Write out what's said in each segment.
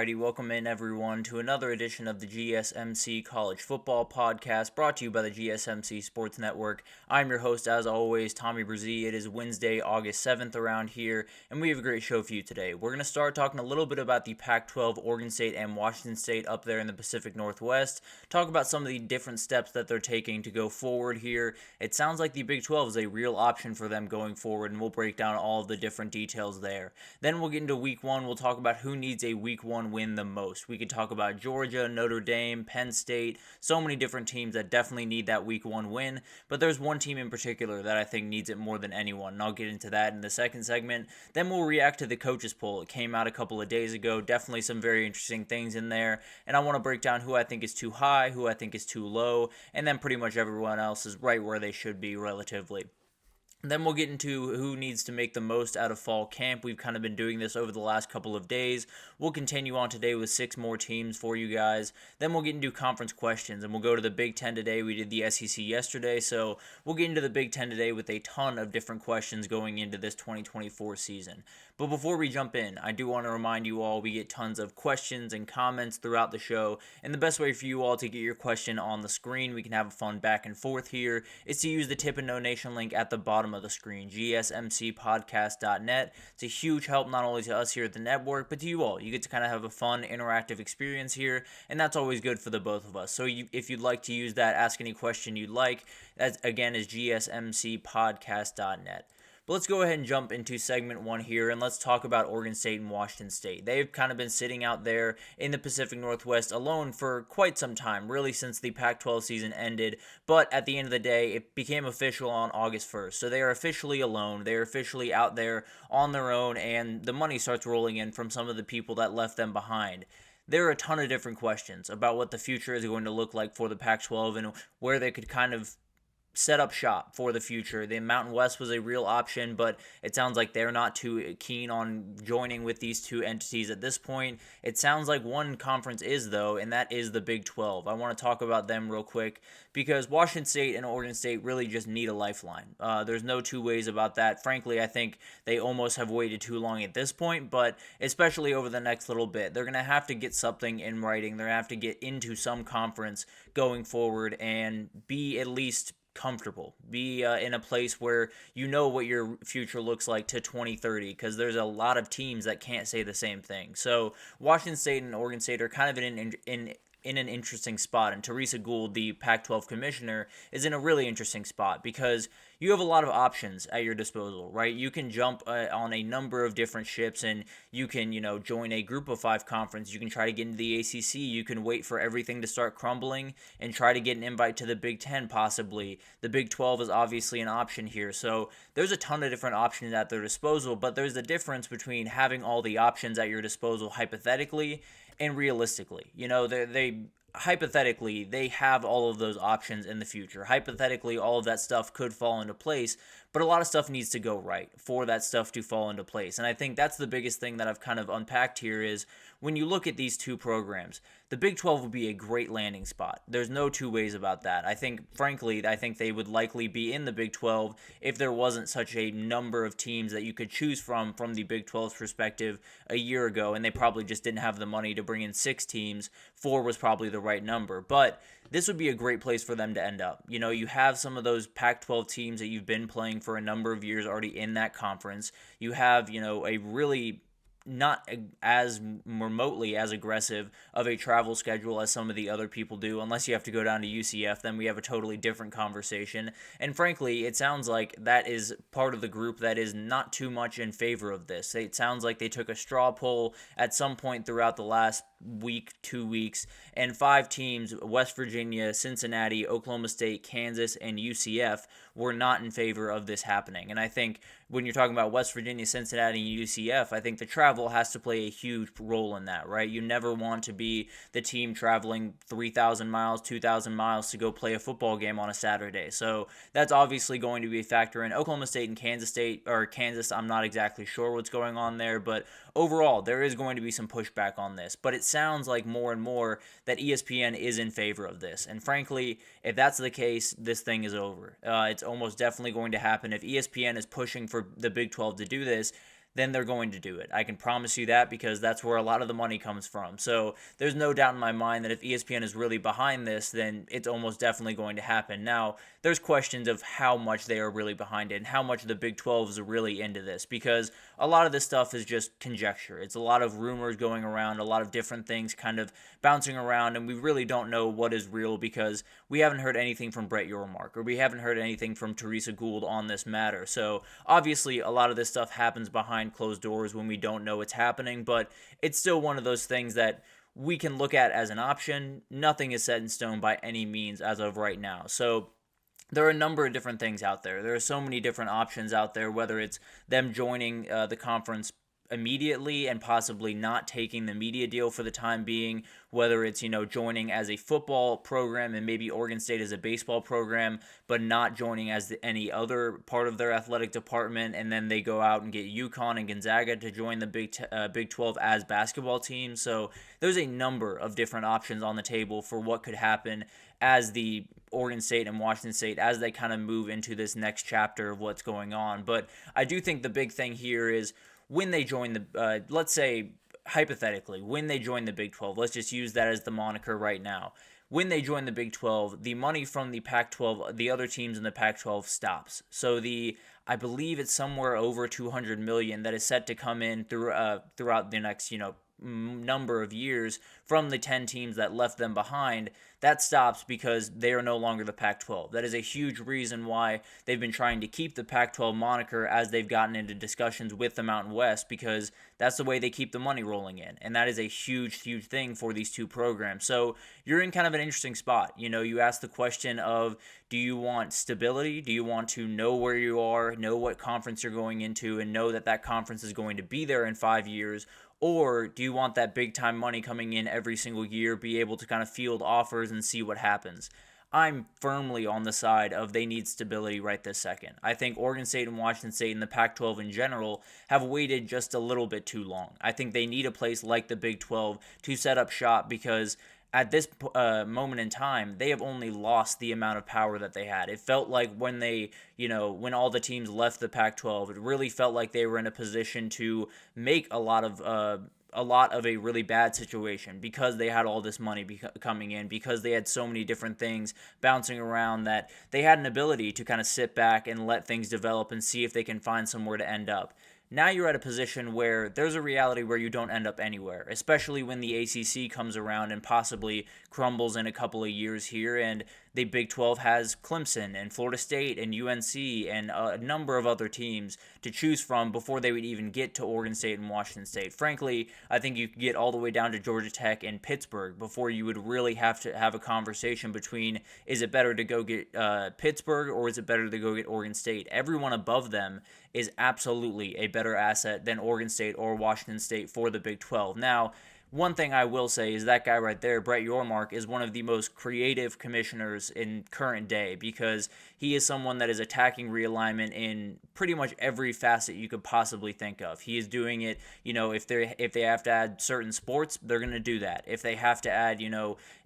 Alrighty, welcome in everyone to another edition of the GSMC College Football Podcast brought to you by the GSMC Sports Network. I'm your host, as always, Tommy Brzee. It is Wednesday, August 7th around here, and we have a great show for you today. We're going to start talking a little bit about the Pac-12, Oregon State and Washington State up there in the Pacific Northwest, talk about some of the different steps that they're taking to go forward here. It sounds like the Big 12 is a real option for them going forward, and we'll break down all of the different details there. Then we'll get into Week 1. We'll talk about who needs a Week 1 win the most. We could talk about Georgia, Notre Dame, Penn State, so many different teams that definitely need that Week 1 win, but there's one team in particular that I think needs it more than anyone, and I'll get into that in the second segment. Then we'll react to the coaches poll. It came out a couple of days ago, definitely some very interesting things in there, and I want to break down who I think is too high, who I think is too low, and then pretty much everyone else is right where they should be relatively. Then we'll get into who needs to make the most out of fall camp. We've kind of been doing this over the last couple of days. We'll continue on today with 6 more teams for you guys. Then we'll get into conference questions, and we'll go to the Big Ten today. We did the SEC yesterday, so we'll get into the Big Ten today with a ton of different questions going into this 2024 season. But before we jump in, I do want to remind you all we get tons of questions and comments throughout the show, and the best way for you all to get your question on the screen, we can have a fun back and forth here, is to use the tip and donation link at the bottom of the screen, gsmcsportsnetwork.net. It's a huge help not only to us here at the network, but to you all. You get to kind of have a fun, interactive experience here, and that's always good for the both of us. So if you'd like to use that, ask any question you'd like. That, again, is gsmcpodcast.net. But let's go ahead and jump into segment 1 here, and let's talk about Oregon State and Washington State. They've kind of been sitting out there in the Pacific Northwest alone for quite some time, really since the Pac-12 season ended, but at the end of the day, it became official on August 1st. So they are officially alone, they are officially out there on their own, and the money starts rolling in from some of the people that left them behind. There are a ton of different questions about what the future is going to look like for the Pac-12 and where they could kind of set up shop for the future. The Mountain West was a real option, but it sounds like they're not too keen on joining with these two entities at this point. It sounds like one conference is, though, and that is the Big 12. I want to talk about them real quick because Washington State and Oregon State really just need a lifeline. There's no two ways about that. Frankly, I think they almost have waited too long at this point, but especially over the next little bit, they're going to have to get something in writing. They're going to have to get into some conference going forward and be at least comfortable, be in a place where you know what your future looks like to 2030, because there's a lot of teams that can't say the same thing. So Washington State and Oregon State are kind of in an interesting spot, and Teresa Gould, the Pac-12 commissioner, is in a really interesting spot because you have a lot of options at your disposal, right? You can jump on a number of different ships, and you can, join a group of 5 conference. You can try to get into the ACC. You can wait for everything to start crumbling and try to get an invite to the Big Ten, possibly. The Big 12 is obviously an option here. So there's a ton of different options at their disposal, but there's a difference between having all the options at your disposal hypothetically and realistically. Hypothetically, they have all of those options in the future. Hypothetically, all of that stuff could fall into place, but a lot of stuff needs to go right for that stuff to fall into place. And I think that's the biggest thing that I've kind of unpacked here is when you look at these two programs, the Big 12 would be a great landing spot. There's no two ways about that. I think they would likely be in the Big 12 if there wasn't such a number of teams that you could choose from the Big 12's perspective a year ago, and they probably just didn't have the money to bring in 6 teams. 4 was probably the right number, but this would be a great place for them to end up. You have some of those Pac-12 teams that you've been playing for a number of years already in that conference. You have, a really not as remotely as aggressive of a travel schedule as some of the other people do, unless you have to go down to UCF, then we have a totally different conversation. And frankly, it sounds like that is part of the group that is not too much in favor of this. It sounds like they took a straw poll at some point throughout the last week, 2 weeks, and 5 teams, West Virginia, Cincinnati, Oklahoma State, Kansas, and UCF, were not in favor of this happening. And I think when you're talking about West Virginia, Cincinnati, and UCF, I think the travel has to play a huge role in that, right? You never want to be the team traveling 3,000 miles, 2,000 miles to go play a football game on a Saturday. So that's obviously going to be a factor in Oklahoma State and Kansas, I'm not exactly sure what's going on there, but overall, there is going to be some pushback on this. But it sounds like more and more that ESPN is in favor of this. And frankly, if that's the case, this thing is over. It's almost definitely going to happen. If ESPN is pushing for the Big 12 to do this, then they're going to do it. I can promise you that, because that's where a lot of the money comes from. So there's no doubt in my mind that if ESPN is really behind this, then it's almost definitely going to happen. Now, there's questions of how much they are really behind it and how much the Big 12 is really into this, because a lot of this stuff is just conjecture. It's a lot of rumors going around, a lot of different things kind of bouncing around, and we really don't know what is real, because we haven't heard anything from Brett Yormark, or we haven't heard anything from Teresa Gould on this matter. So obviously a lot of this stuff happens behind closed doors when we don't know what's happening, but it's still one of those things that we can look at as an option. Nothing is set in stone by any means as of right now. So there are a number of different things out there. There are so many different options out there, whether it's them joining the conference immediately and possibly not taking the media deal for the time being, whether it's, joining as a football program and maybe Oregon State as a baseball program, but not joining as any other part of their athletic department, and then they go out and get UConn and Gonzaga to join the Big 12 as basketball teams. So there's a number of different options on the table for what could happen as the Oregon State and Washington State, as they kind of move into this next chapter of what's going on. But I do think the big thing here is when they join the, let's say, hypothetically, when they join the Big 12, let's just use that as the moniker right now. When they join the Big 12, the money from the Pac-12, the other teams in the Pac-12 stops. So I believe it's somewhere over $200 million that is set to come in throughout the next, number of years from the 10 teams that left them behind. That stops because they are no longer the Pac-12. That is a huge reason why they've been trying to keep the Pac-12 moniker as they've gotten into discussions with the Mountain West, because that's the way they keep the money rolling in. And that is a huge, huge thing for these two programs. So you're in kind of an interesting spot. You ask the question of, do you want stability? Do you want to know where you are, know what conference you're going into, and know that that conference is going to be there in 5 years? Or do you want that big time money coming in every single year, be able to kind of field offers and see what happens? I'm firmly on the side of they need stability right this second. I think Oregon State and Washington State and the Pac-12 in general have waited just a little bit too long. I think they need a place like the Big 12 to set up shop, because at this moment in time, they have only lost the amount of power that they had. It felt like when when all the teams left the Pac-12, it really felt like they were in a position to make a lot of a really bad situation, because they had all this money coming in, because they had so many different things bouncing around, that they had an ability to kind of sit back and let things develop and see if they can find somewhere to end up. Now you're at a position where there's a reality where you don't end up anywhere, especially when the ACC comes around and possibly crumbles in a couple of years here, and the Big 12 has Clemson and Florida State and UNC and a number of other teams to choose from before they would even get to Oregon State and Washington State. Frankly, I think you could get all the way down to Georgia Tech and Pittsburgh before you would really have to have a conversation between, is it better to go get Pittsburgh or is it better to go get Oregon State? Everyone above them is absolutely a better asset than Oregon State or Washington State for the Big 12. Now, one thing I will say is that guy right there, Brett Yormark, is one of the most creative commissioners in current day, because he is someone that is attacking realignment in pretty much every facet you could possibly think of. He is doing it, if they have to add certain sports, they're going to do that. If they have to add,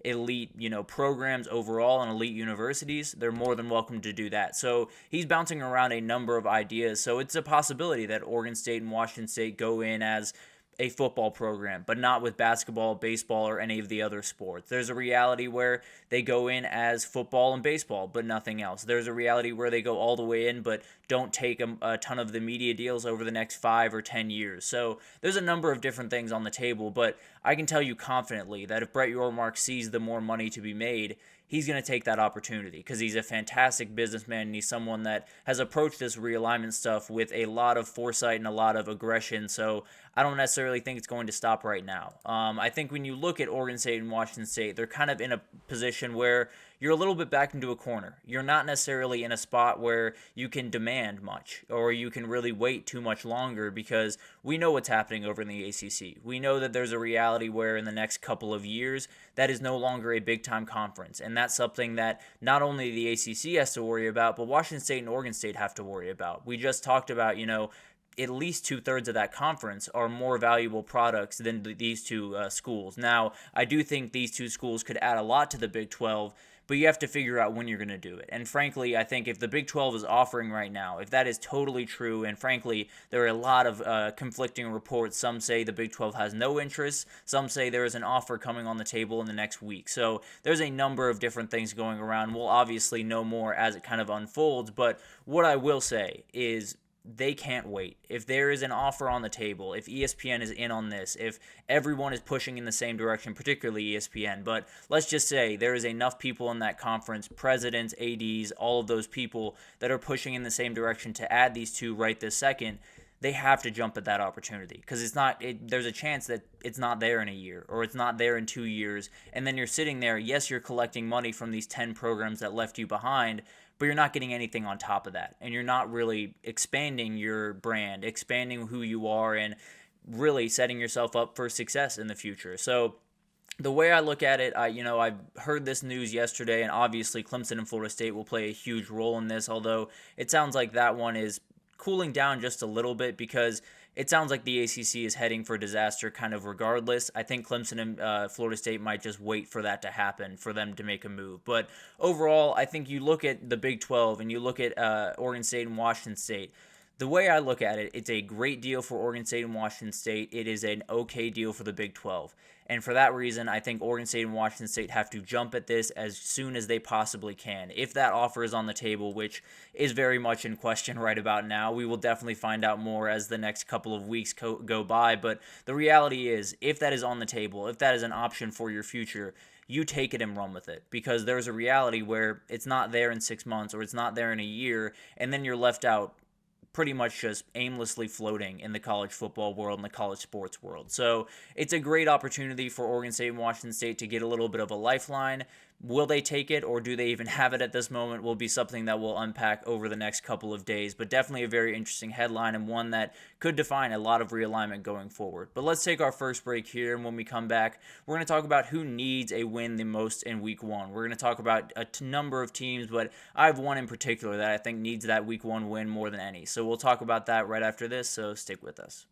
elite, programs overall and elite universities, they're more than welcome to do that. So he's bouncing around a number of ideas. So it's a possibility that Oregon State and Washington State go in as a football program, but not with basketball, baseball, or any of the other sports. There's a reality where they go in as football and baseball, but nothing else. There's a reality where they go all the way in, but don't take a ton of the media deals over the next 5 or 10 years. So there's a number of different things on the table, but I can tell you confidently that if Brett Yormark sees the more money to be made, he's going to take that opportunity, because he's a fantastic businessman, and he's someone that has approached this realignment stuff with a lot of foresight and a lot of aggression. So I don't necessarily think it's going to stop right now. I think when you look at Oregon State and Washington State, they're kind of in a position where you're a little bit backed into a corner. You're not necessarily in a spot where you can demand much, or you can really wait too much longer, because we know what's happening over in the ACC. We know that there's a reality where in the next couple of years, that is no longer a big-time conference, and that's something that not only the ACC has to worry about, but Washington State and Oregon State have to worry about. We just talked about, at least 2/3 of that conference are more valuable products than these two schools. Now, I do think these two schools could add a lot to the Big 12, but you have to figure out when you're going to do it. And frankly, I think if the Big 12 is offering right now, if that is totally true, and frankly, there are a lot of conflicting reports. Some say the Big 12 has no interest. Some say there is an offer coming on the table in the next week. So there's a number of different things going around. We'll obviously know more as it kind of unfolds, but what I will say is they can't wait. If there is an offer on the table, if ESPN is in on this, if everyone is pushing in the same direction, particularly ESPN, but let's just say there is enough people in that conference, presidents, ADs, all of those people that are pushing in the same direction to add these two right this second, they have to jump at that opportunity because there's a chance that it's not there in a year or it's not there in 2 years. And then you're sitting there, yes, you're collecting money from these 10 programs that left you behind, but you're not getting anything on top of that. And you're not really expanding your brand, expanding who you are, and really setting yourself up for success in the future. So the way I look at it, I've heard this news yesterday, and obviously Clemson and Florida State will play a huge role in this, although it sounds like that one is cooling down just a little bit because it sounds like the ACC is heading for disaster kind of regardless. I think Clemson and Florida State might just wait for that to happen for them to make a move. But overall, I think you look at the Big 12 and you look at Oregon State and Washington State. The way I look at it, it's a great deal for Oregon State and Washington State. It is an okay deal for the Big 12. And for that reason, I think Oregon State and Washington State have to jump at this as soon as they possibly can. If that offer is on the table, which is very much in question right about now, we will definitely find out more as the next couple of weeks go by. But the reality is, if that is on the table, if that is an option for your future, you take it and run with it, because there's a reality where it's not there in 6 months or it's not there in a year, and then you're left out pretty much just aimlessly floating in the college football world and the college sports world. So it's a great opportunity for Oregon State and Washington State to get a little bit of a lifeline. Will they take it, or do they even have it at this moment, will be something that we'll unpack over the next couple of days. But definitely a very interesting headline, and one that could define a lot of realignment going forward. But let's take our first break here, and when we come back, we're going to talk about who needs a win the most in Week 1. We're going to talk about a number of teams, but I have one in particular that I think needs that Week 1 win more than any. So we'll talk about that right after this, so stick with us.